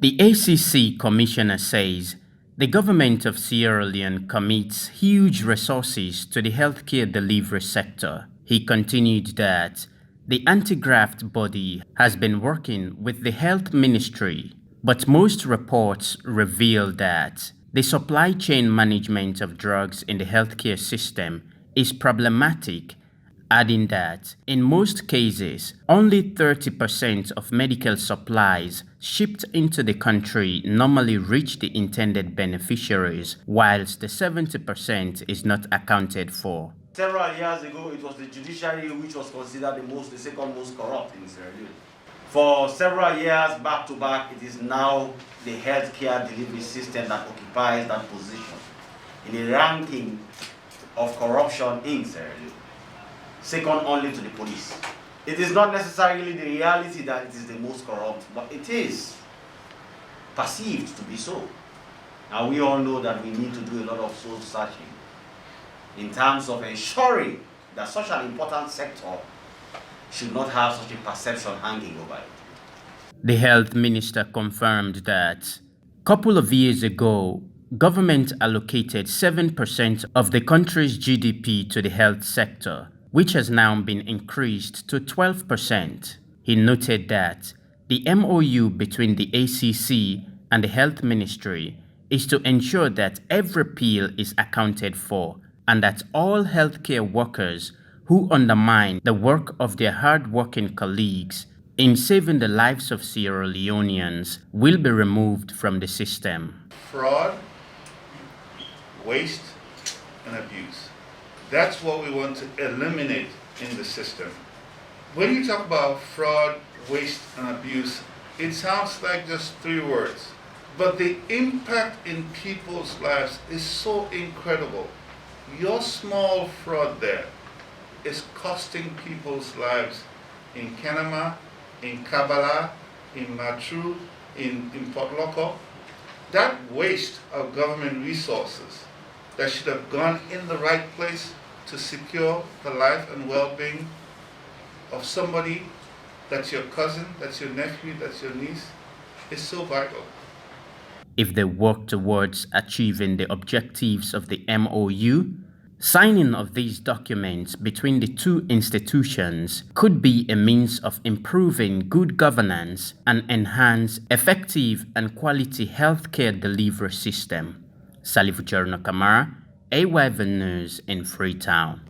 The ACC commissioner says the government of Sierra Leone commits huge resources to the healthcare delivery sector. He continued that the anti-graft body has been working with the health ministry, but most reports reveal that the supply chain management of drugs in the healthcare system is problematic, adding that in most cases, only 30% of medical supplies shipped into the country normally reach the intended beneficiaries, whilst the 70% is not accounted for. Several years ago, it was the judiciary which was considered the second most corrupt in Sierra Leone. For several years, back to back, it is now the healthcare delivery system that occupies that position in the ranking of corruption in Sierra Leone, second only to the police. It is not necessarily the reality that it is the most corrupt, but it is perceived to be so. Now we all know that we need to do a lot of soul searching in terms of ensuring that such an important sector should not have such a perception hanging over it. The health minister confirmed that a couple of years ago, government allocated 7% of the country's GDP to the health sector, which has now been increased to 12%. He noted that the MOU between the ACC and the health ministry is to ensure that every pill is accounted for and that all healthcare workers who undermine the work of their hard-working colleagues in saving the lives of Sierra Leoneans will be removed from the system. Fraud, waste, and abuse. That's what we want to eliminate in the system. When you talk about fraud, waste, and abuse, it sounds like just 3 words. But the impact in people's lives is so incredible. Your small fraud there is costing people's lives in Kenema, in Kabbalah, in Matru, in Port Loko. That waste of government resources that should have gone in the right place to secure the life and well-being of somebody that's your cousin, that's your nephew, that's your niece, is so vital. If they work towards achieving the objectives of the MOU, signing of these documents between the two institutions could be a means of improving good governance and enhance effective and quality healthcare delivery system. Salif Jarno Kamara, AYV News in Freetown.